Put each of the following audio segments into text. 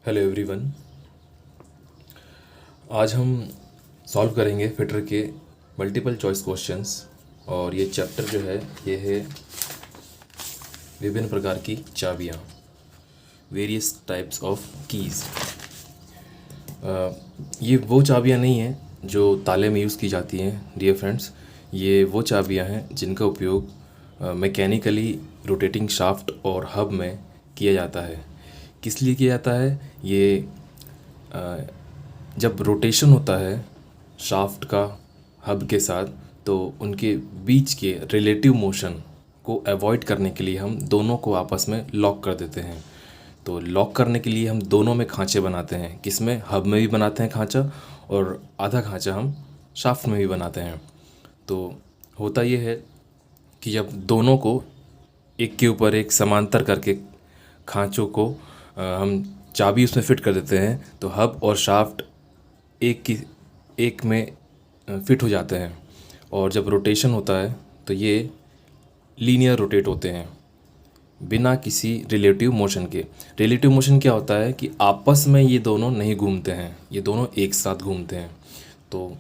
Hello everyone. आज हम solve करेंगे फिटर के मल्टीपल चॉइस क्वेश्चंस और ये चैप्टर जो है ये है विभिन्न प्रकार की चाबियाँ, वेरियस टाइप्स ऑफ कीज़। ये वो चाबियाँ नहीं हैं जो ताले में यूज़ की जाती हैं डियर फ्रेंड्स। ये वो चाबियाँ हैं जिनका उपयोग मैकेनिकली रोटेटिंग शाफ्ट और हब में किया जाता है। किस लिए किया जाता है? ये जब रोटेशन होता है शाफ्ट का हब के साथ, तो उनके बीच के रिलेटिव मोशन को अवॉइड करने के लिए हम दोनों को आपस में लॉक कर देते हैं। तो लॉक करने के लिए हम दोनों में खांचे बनाते हैं। किसमें? हब में भी बनाते हैं खांचा, और आधा खांचा हम शाफ्ट में भी बनाते हैं। तो होता ये है कि जब दोनों को एक के ऊपर एक समांतर करके खांचों को हम चाबी उसमें फिट कर देते हैं, तो हब और शाफ्ट एक में फिट हो जाते हैं। और जब रोटेशन होता है तो ये लीनियर रोटेट होते हैं बिना किसी रिलेटिव मोशन के। रिलेटिव मोशन क्या होता है कि आपस में ये दोनों नहीं घूमते हैं, ये दोनों एक साथ घूमते हैं। तो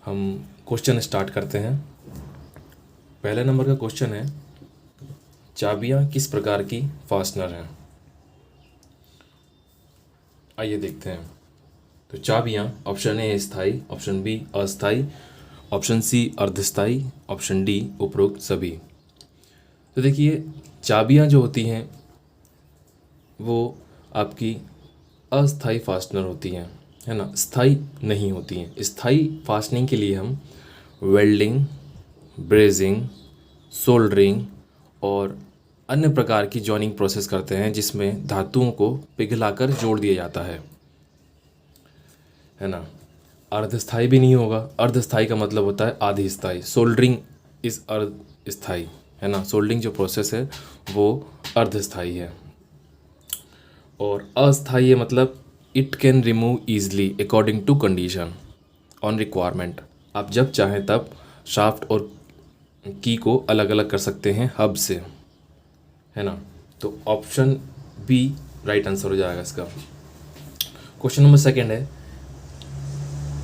हम क्वेश्चन स्टार्ट करते हैं। पहले नंबर का क्वेश्चन है, चाबियाँ किस प्रकार की फास्टनर हैं? आइए देखते हैं। तो चाबियाँ, ऑप्शन ए स्थायी, ऑप्शन बी अस्थायी, ऑप्शन सी अर्धस्थायी, ऑप्शन डी उपरोक्त सभी। तो देखिए, चाबियाँ जो होती हैं वो आपकी अस्थायी फास्टनर होती हैं, है ना, स्थायी नहीं होती हैं। स्थायी फास्टनिंग के लिए हम वेल्डिंग, ब्रेजिंग, सोल्डरिंग और अन्य प्रकार की जॉइनिंग प्रोसेस करते हैं, जिसमें धातुओं को पिघलाकर जोड़ दिया जाता है ना। अर्धस्थायी भी नहीं होगा। अर्धस्थायी का मतलब होता है आधी स्थायी। सोल्डरिंग इज़ अर्धस्थायी, है ना। सोल्डरिंग जो प्रोसेस है वो अर्धस्थायी है। और अस्थायी मतलब it can remove easily according to condition on requirement. आप जब चाहें तब शाफ्ट और की को अलग अलग कर सकते हैं हब से, है ना। तो ऑप्शन बी राइट आंसर हो जाएगा इसका। क्वेश्चन नंबर सेकंड है,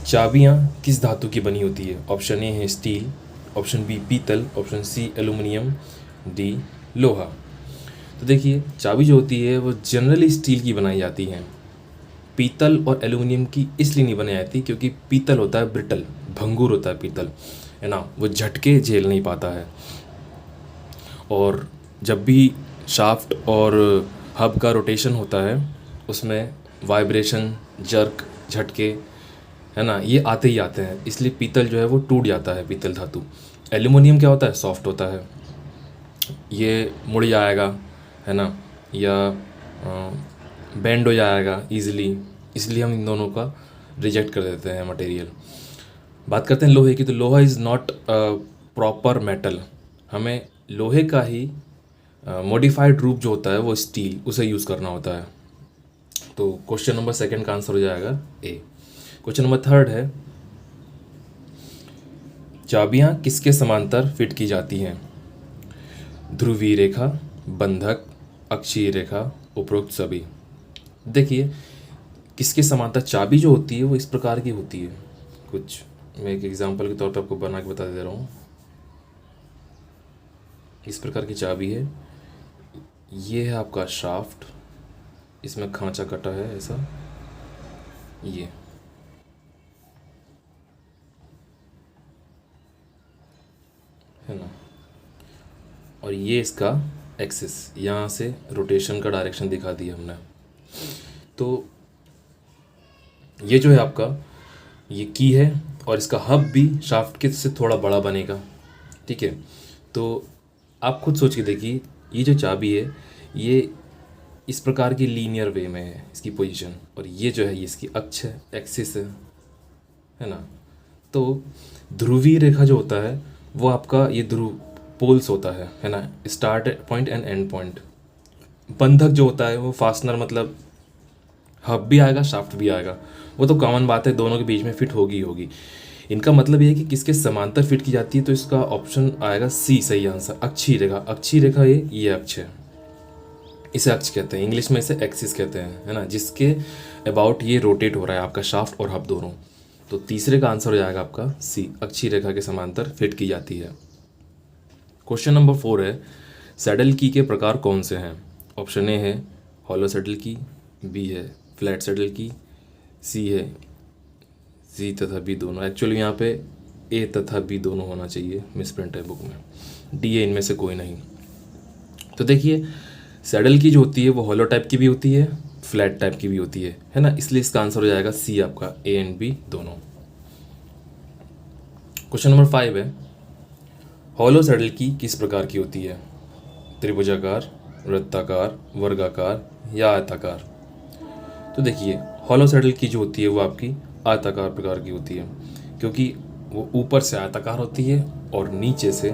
चाबियाँ किस धातु की बनी होती है? ऑप्शन ए है स्टील, ऑप्शन बी पीतल, ऑप्शन सी एल्युमिनियम, डी लोहा। तो देखिए, चाबी जो होती है वो जनरली स्टील की बनाई जाती है। पीतल और एल्युमिनियम की इसलिए नहीं बनाई जाती क्योंकि पीतल होता है ब्रिटल, भंगुर होता है पीतल, है ना, वो झटके झेल नहीं पाता है। और जब भी शाफ्ट और हब का रोटेशन होता है उसमें वाइब्रेशन, जर्क, झटके, है ना, ये आते ही आते हैं। इसलिए पीतल जो है वो टूट जाता है, पीतल धातु। एल्युमिनियम क्या होता है? सॉफ्ट होता है, ये मुड़ जाएगा, है ना, या बेंड हो जाएगा ईजिली। इसलिए हम इन दोनों का रिजेक्ट कर देते हैं मटेरियल। बात करते हैं लोहे की। तो लोहा इज़ नॉट प्रॉपर मेटल। हमें लोहे का ही मॉडिफाइड रूप जो होता है वो स्टील, उसे यूज़ करना होता है। तो क्वेश्चन नंबर सेकंड का आंसर हो जाएगा ए। क्वेश्चन नंबर थर्ड है, चाबियाँ किसके समांतर फिट की जाती हैं? ध्रुवीय रेखा, बंधक, अक्षीय रेखा, उपरोक्त सभी। देखिए, किसके समांतर चाबी जो होती है वो इस प्रकार की होती है। कुछ मैं एक एग्जांपल के तौर पर आपको बना के बता दे रहा हूँ। इस प्रकार की चाबी है, ये है आपका शाफ्ट, इसमें खांचा कटा है ऐसा, ये, है ना, और ये इसका एक्सिस, यहाँ से रोटेशन का डायरेक्शन दिखा दिया हमने। तो ये जो है आपका, ये की है, और इसका हब भी शाफ्ट के से थोड़ा बड़ा बनेगा, ठीक है। तो आप खुद सोच के देखिए, ये जो चाबी है ये इस प्रकार की लीनियर वे में है इसकी पोजीशन, और ये जो है ये इसकी अक्ष है, एक्सिस है ना। तो ध्रुवीय रेखा जो होता है वो आपका ये ध्रुव पोल्स होता है ना, start point and and point. बंधक जो होता है वो फास्टनर, मतलब हब भी आएगा शाफ्ट भी आएगा, वो तो कॉमन बात है, दोनों के बीच में फिट होगी होगी। इनका मतलब ये है कि किसके समांतर फिट की जाती है, तो इसका ऑप्शन आएगा सी सही आंसर, अक्षीय रेखा। अक्षीय रेखा ये अक्ष है, इसे अक्ष कहते हैं, इंग्लिश में इसे एक्सिस कहते हैं, है ना, जिसके अबाउट ये रोटेट हो रहा है आपका शाफ्ट और हब दोनों। तो तीसरे का आंसर हो जाएगा आपका सी, अक्षीय रेखा के समांतर फिट की जाती है। क्वेश्चन नंबर 4 है, सैडल की के प्रकार कौन से हैं? ऑप्शन ए है हॉलो सैडल की, बी है फ्लैट सैडल की, सी है सी तथा बी दोनों। एक्चुअली यहाँ पे ए तथा बी दोनों होना चाहिए, मिसप्रिंट है बुक में, डी है इनमें से कोई नहीं। तो देखिए सैडल की जो होती है वो हॉलो टाइप की भी होती है, फ्लैट टाइप की भी होती है ना, इसलिए इसका आंसर हो जाएगा सी आपका, ए एंड बी दोनों। क्वेश्चन नंबर 5 है, हॉलो सैडल की किस प्रकार की होती है? त्रिभुजाकार, वृत्ताकार, वर्गाकार या आयताकार? तो देखिए हॉलो सैडल की जो होती है वो आपकी आयताकार प्रकार की होती है, क्योंकि वो ऊपर से आयताकार होती है और नीचे से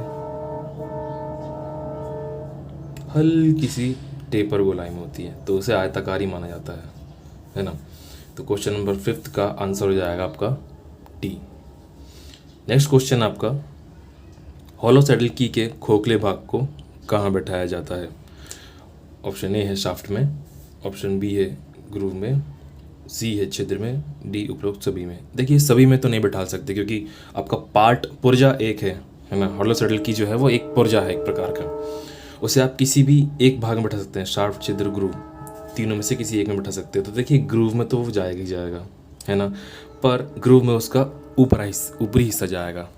हल्की सी टेपर गोलाई में होती है, तो उसे आयताकार ही माना जाता है ना। तो क्वेश्चन नंबर 5 का आंसर हो जाएगा आपका डी। नेक्स्ट क्वेश्चन आपका, हॉलो सैडल की के खोखले भाग को कहाँ बैठाया जाता है? ऑप्शन ए है शाफ्ट में, ऑप्शन बी है ग्रूव में, सी है छिद्र में, डी उपरोक्त सभी में। देखिए सभी में तो नहीं बैठा सकते क्योंकि आपका पार्ट पुर्जा एक है ना, हॉलो सैडल की जो है वो एक पुर्जा है एक प्रकार का, उसे आप किसी भी एक भाग में बैठा सकते हैं, शाफ्ट छिद्र ग्रूव, तीनों में से किसी एक में बैठा सकते हैं। तो देखिए ग्रूव में तो वो जाएगा ही जाएगा, है ना, पर ग्रूव में उसका ऊपरी हिस्सा जाएगा,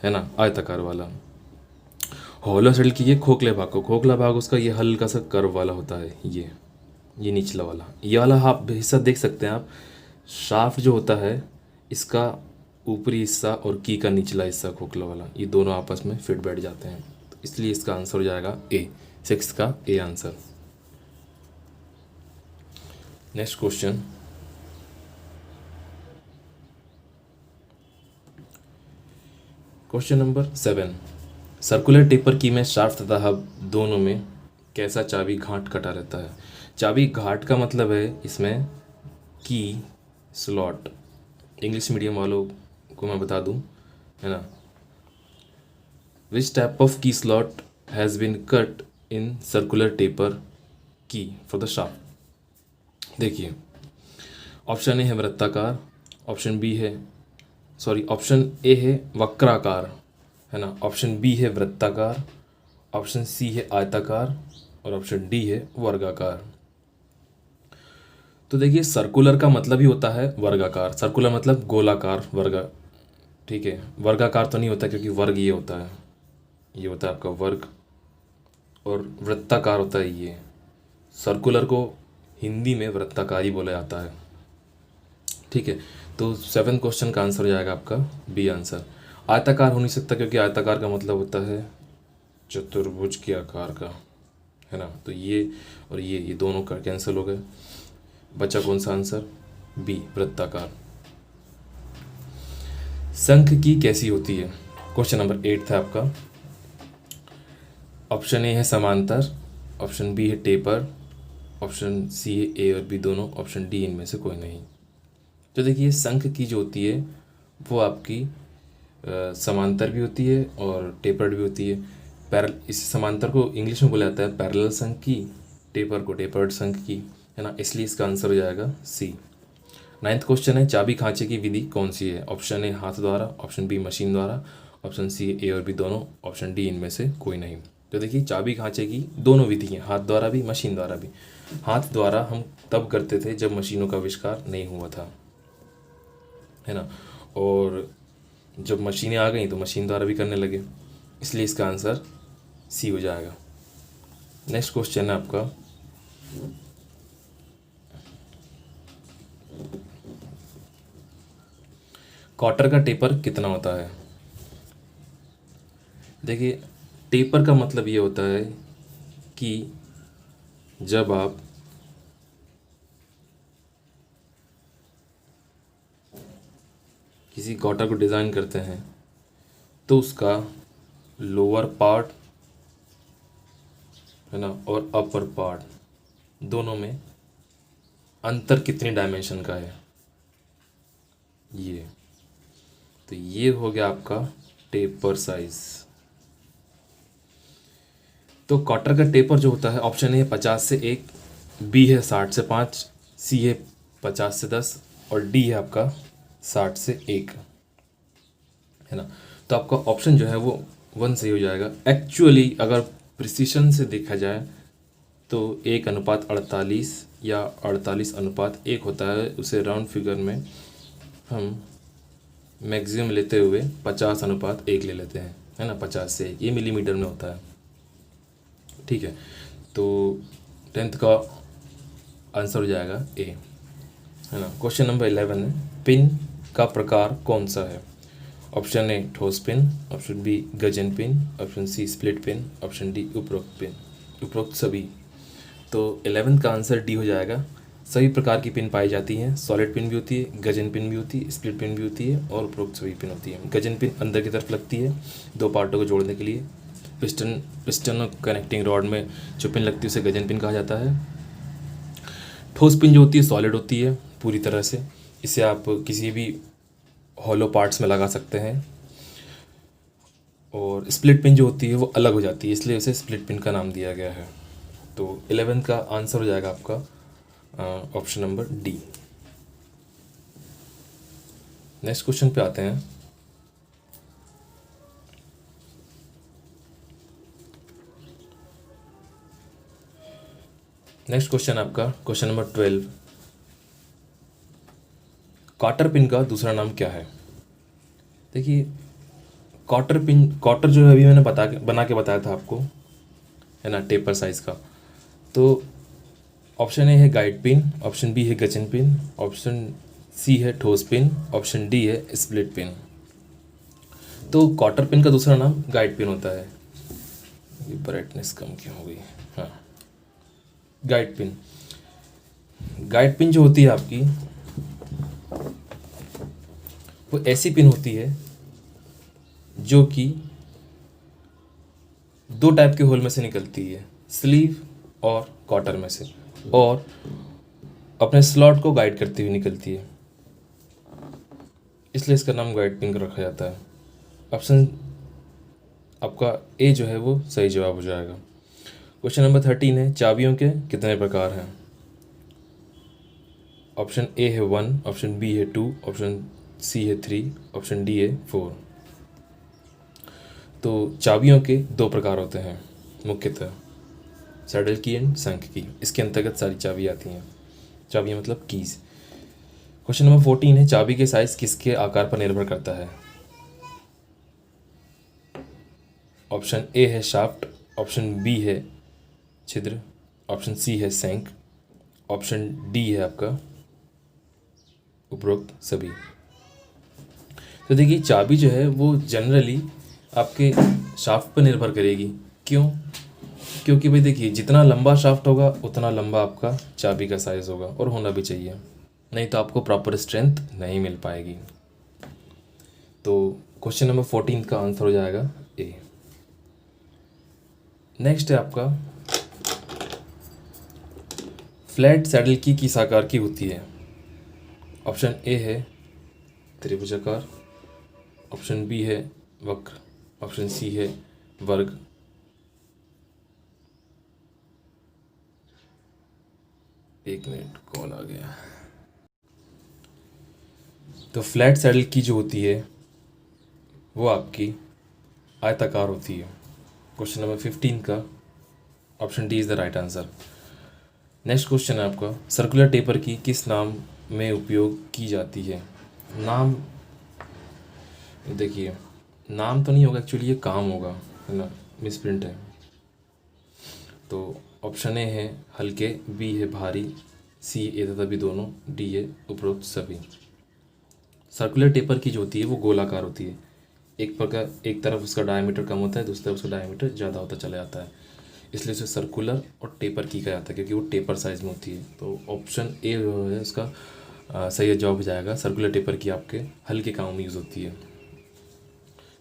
है ना, आयताकार वाला। हॉलो सैडल की ये खोखले भाग को, खोखला भाग उसका ये हल्का सा कर्व वाला होता है, ये निचला वाला, ये वाला आप हिस्सा देख सकते हैं आप, शाफ्ट जो होता है इसका ऊपरी हिस्सा और की का निचला हिस्सा खोखला वाला, ये दोनों आपस में फिट बैठ जाते हैं, तो इसलिए इसका आंसर हो जाएगा ए, 6 का A answer. Next question, question number 7, circular taper की में शाफ्ट तथा हब दोनों में कैसा चाबी घाट कटा रहता है? चाबी घाट का मतलब है इसमें की स्लॉट, इंग्लिश मीडियम वालों को मैं बता दूं, है ना, विच टाइप ऑफ की slot has been cut in circular taper की फॉर द शाफ्ट? देखिए ऑप्शन ए है वृत्ताकार, ऑप्शन बी है ऑप्शन ए है वक्राकार, है ना, ऑप्शन बी है वृत्ताकार, ऑप्शन सी है आयताकार और ऑप्शन डी है वर्गाकार। तो देखिए सर्कुलर का मतलब ही होता है वर्गाकार, सर्कुलर मतलब गोलाकार, ठीक है, वर्गाकार तो नहीं होता क्योंकि वर्ग ये होता है आपका वर्ग, और वृत्ताकार होता है ये, सर्कुलर को हिंदी में वृत्ताकार ही बोला जाता है, ठीक है। तो 7 क्वेश्चन का आंसर हो जाएगा आपका बी आंसर। आयताकार हो नहीं सकता क्योंकि आयताकार का मतलब होता है चतुर्भुज के आकार का, है ना, तो ये और ये दोनों का कैंसिल हो गए, बचा कौन सा आंसर? बी वृत्ताकार। शंख की कैसी होती है? क्वेश्चन नंबर 8 था आपका। ऑप्शन ए है समांतर, ऑप्शन बी है टेपर, ऑप्शन सी है ए और बी दोनों, ऑप्शन डी इनमें से कोई नहीं। तो देखिए शंख की जो होती है वो आपकी समांतर भी होती है और टेपर्ड भी होती है। इस समांतर को इंग्लिश में बोला जाता है पैरेलल शंख की, टेपर को टेपर्ड शंख की, है ना, इसलिए इसका आंसर हो जाएगा सी। 9th क्वेश्चन है, चाबी खांचे की विधि कौन सी है? ऑप्शन ए हाथ द्वारा, ऑप्शन बी मशीन द्वारा, ऑप्शन सी ए और बी दोनों, ऑप्शन डी इनमें से कोई नहीं। तो देखिए चाबी खांचे की दोनों विधि हैं, हाथ द्वारा भी मशीन द्वारा भी। हाथ द्वारा हम तब करते थे जब मशीनों का आविष्कार नहीं हुआ था, है ना, और जब मशीनें आ गई तो मशीन द्वारा भी करने लगे, इसलिए इसका आंसर सी हो जाएगा। नेक्स्ट क्वेश्चन है आपका, क्वार्टर का टेपर कितना होता है? देखिए टेपर का मतलब ये होता है कि जब आप किसी क्वार्टर को डिज़ाइन करते हैं तो उसका लोअर पार्ट, है ना, और अपर पार्ट दोनों में अंतर कितनी डायमेंशन का है, ये तो ये हो गया आपका टेपर साइज। तो क्वार्टर का टेपर जो होता है ऑप्शन ए 50 से 1, बी है 60 से 5, सी है 50 से 10 और डी है आपका 60 से 1, है ना। तो आपका ऑप्शन जो है वो 1 सही हो जाएगा। एक्चुअली अगर प्रिसीशन से देखा जाए तो 1:48 या 48:1 होता है, उसे राउंड फिगर में हम मैक्सिमम लेते हुए 50:1 ले लेते हैं, है ना। 50 से 1 ये मिलीमीटर में होता है, ठीक है। तो 10th का आंसर हो जाएगा ए, है ना। क्वेश्चन नंबर 11 है, पिन का प्रकार कौन सा है? ऑप्शन ए ठोस पिन, ऑप्शन बी गजन pin, option C split pin, option D उपरोक्त पिन, उपरोक्त सभी। तो 11th का आंसर डी हो जाएगा। सभी प्रकार की पिन पाई जाती हैं, सॉलिड पिन भी होती है, गजन पिन भी होती है, स्प्लिट पिन भी होती है और उपरोक्त सभी पिन होती है। गजन पिन अंदर की तरफ लगती है दो पार्टों को जोड़ने के लिए। पिस्टन और कनेक्टिंग रॉड में जो पिन लगती है उसे गजन पिन कहा जाता है। ठोस पिन जो होती है सॉलिड होती है पूरी तरह से, इसे आप किसी भी हॉलो पार्ट्स में लगा सकते हैं। और स्प्लिट पिन जो होती है वो अलग हो जाती है, इसलिए उसे स्प्लिट पिन का नाम दिया गया है। तो 11th का आंसर हो जाएगा आपका option number D. Next question पे आते हैं। नेक्स्ट क्वेश्चन आपका क्वेश्चन नंबर 12, क्वार्टर पिन का दूसरा नाम क्या है? देखिए क्वार्टर पिन, क्वार्टर जो है अभी मैंने बना के बताया था आपको, है ना, टेपर साइज का। तो ऑप्शन ए है गाइड पिन, ऑप्शन बी है गजन पिन, ऑप्शन सी है ठोस पिन, ऑप्शन डी है स्प्लिट पिन। तो क्वार्टर पिन का दूसरा नाम गाइड पिन होता है। ये ब्राइटनेस कम क्यों हो गई? हाँ, गाइड पिन। गाइड पिन जो होती है आपकी वो ऐसी पिन होती है जो कि दो टाइप के होल में से निकलती है, स्लीव और क्वार्टर में से, और अपने स्लॉट को गाइड करती हुई निकलती है, इसलिए इसका नाम गाइड पिन रखा जाता है। ऑप्शन आपका ए जो है वो सही जवाब हो जाएगा। क्वेश्चन नंबर 13 है, चाबियों के कितने प्रकार हैं? ऑप्शन ए है 1, ऑप्शन बी है 2, ऑप्शन सी है 3, ऑप्शन डी है 4। तो चाबियों के 2 प्रकार होते हैं मुख्यतः, सैडल की एंड शंख की। इसके अंतर्गत सारी चाबी आती हैं। चाबियाँ मतलब कीज। क्वेश्चन नंबर 14 है, चाबी के साइज किसके आकार पर निर्भर करता है? ऑप्शन ए है शाफ्ट, ऑप्शन बी है छिद्र, ऑप्शन सी है शंख, ऑप्शन डी है आपका उपरोक्त सभी। तो देखिए चाबी जो है वो जनरली आपके शाफ्ट पर निर्भर करेगी। क्यों? क्योंकि भाई देखिए जितना लंबा शाफ्ट होगा उतना लंबा आपका चाबी का साइज होगा, और होना भी चाहिए, नहीं तो आपको प्रॉपर स्ट्रेंथ नहीं मिल पाएगी। तो क्वेश्चन नंबर 14 का आंसर हो जाएगा ए। नेक्स्ट है आपका, फ्लैट सैडल की किस आकार की होती है? ऑप्शन ए है त्रिभुजाकार, ऑप्शन बी है वक्र, ऑप्शन सी है वर्ग, एक मिनट कॉल आ गया। तो फ्लैट सैडल की जो होती है वो आपकी आयताकार होती है। क्वेश्चन नंबर 15 का option D is the right answer. Next question है आपका, सर्कुलर टेपर की किस नाम में उपयोग की जाती है? नाम देखिए, नाम तो नहीं होगा एक्चुअली, ये काम होगा, है ना, मिसप्रिंट है। तो ऑप्शन ए है हल्के, बी है भारी, सी ए तथा बी दोनों, डी है उपरोक्त सभी। सर्कुलर टेपर की जो होती है वो गोलाकार होती है। एक तरफ उसका डायमीटर कम होता है, दूसरी तरफ उसका डायमीटर ज़्यादा होता चला जाता है, इसलिए उसे सर्कुलर और टेपर की कहा जाता है, क्योंकि वो टेपर साइज में होती है। तो ऑप्शन ए जो है उसका सही जवाब हो जाएगा। सर्कुलर टेपर की आपके हल्के काम में यूज़ होती है।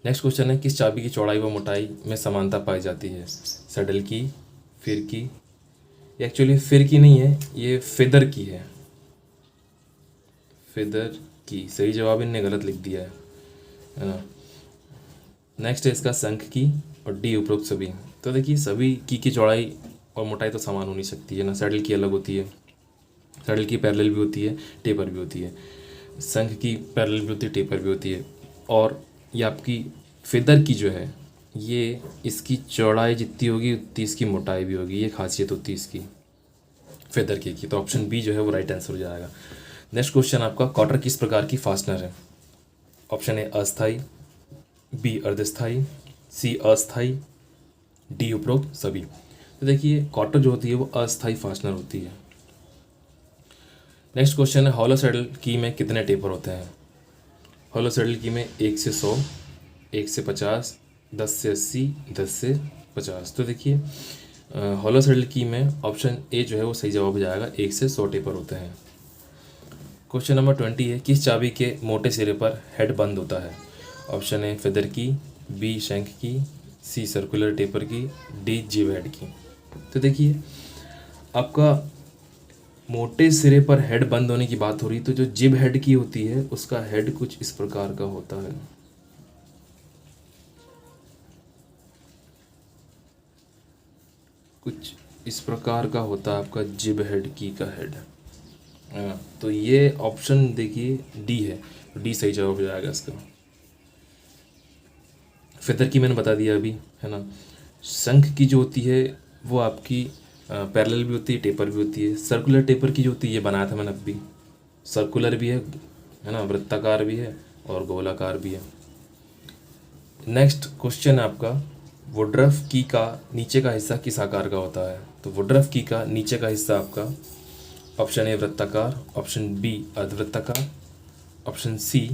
नेक्स्ट क्वेश्चन है, किस चाबी की चौड़ाई व मोटाई में समानता पाई जाती है? सैडल की, फिर की, एक्चुअली फिर की नहीं है, ये फेदर की है, फेदर की। सही जवाब इनने गलत लिख दिया है ना। नेक्स्ट है इसका शंख की और डी उपरोक्त सभी। तो देखिए सभी की चौड़ाई और मोटाई तो समान हो नहीं सकती है ना, सैडल की अलग होती है, सैडल की पैरेलल भी होती है, टेपर भी होती है, शंख की पैरेलल भी होती है, टेपर भी होती है। और ये आपकी फेदर की जो है ये इसकी चौड़ाई जितनी होगी उतनी इसकी मोटाई भी होगी, ये खासियत होती है इसकी फेदर की। तो ऑप्शन बी जो है वो राइट आंसर हो जाएगा। नेक्स्ट क्वेश्चन आपका, कॉटर किस प्रकार की फास्टनर है? ऑप्शन ए अस्थाई, बी अर्धस्थाई, सी अस्थाई, डी उपरोक्त सभी। तो देखिए कॉटर जो होती है वो अस्थाई फास्टनर होती है। नेक्स्ट क्वेश्चन है, हॉलो सैडल की में कितने टेपर होते हैं? हॉलो सैडल की में 1 से 100, 1 से 50, 10 से 80, 10 से 50। तो देखिए हॉलो सैडल की में ऑप्शन ए जो है वो सही जवाब हो जाएगा, 1 से 100 टेपर होते हैं। क्वेश्चन नंबर 20 है, किस चाबी के मोटे सिरे पर हेड बंद होता है? ऑप्शन ए फेदर की, बी शंख की, सी सर्कुलर टेपर की, डी जिब हेड की। तो देखिए आपका मोटे सिरे पर हेड बंद होने की बात हो रही, तो जो जिब हेड की होती है उसका हेड कुछ इस प्रकार का होता है। कुछ इस प्रकार का होता है आपका जिब हेड की का हेड। तो ये ऑप्शन देखिए डी है, डी सही जवाब हो जाएगा इसका। फेदर की मैंने बता दिया अभी, है ना। शंख की जो होती है वो आपकी पैरेलल भी होती है, टेपर भी होती है। सर्कुलर टेपर की जो होती है ये बनाया था मैंने अभी, सर्कुलर भी है ना, वृत्ताकार भी है और गोलाकार भी है। नेक्स्ट क्वेश्चन है आपका, वुडरफ की का नीचे का हिस्सा किस आकार का होता है? तो वुडरफ की का नीचे का हिस्सा आपका ऑप्शन ए वृत्ताकार, ऑप्शन बी अर्धवृत्ताकार, ऑप्शन सी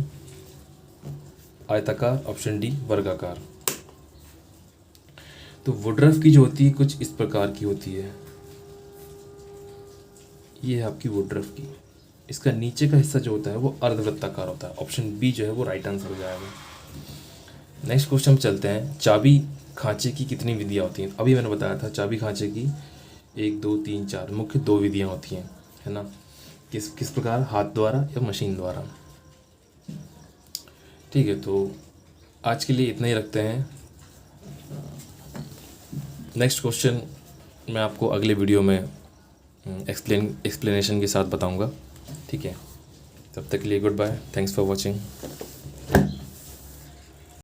आयताकार, ऑप्शन डी वर्गाकार। तो वुडरफ की जो होती है कुछ इस प्रकार की होती है, ये है आपकी वुडरफ की। इसका नीचे का हिस्सा जो होता है वो अर्धवृत्ताकार होता है। ऑप्शन बी जो है वो राइट आंसर हो जाएगा। नेक्स्ट क्वेश्चन चलते हैं, चाबी खांचे की कितनी विधियाँ होती हैं? अभी मैंने बताया था चाबी खांचे की 1 2 3 4 मुख्य 2 विधियाँ होती हैं, है ना। किस किस प्रकार, हाथ द्वारा या मशीन द्वारा। ठीक है, तो आज के लिए इतना ही रखते हैं। नेक्स्ट क्वेश्चन मैं आपको अगले वीडियो में एक्सप्लेनेशन के साथ बताऊंगा। ठीक है, तब तक के लिए good bye, thanks for watching.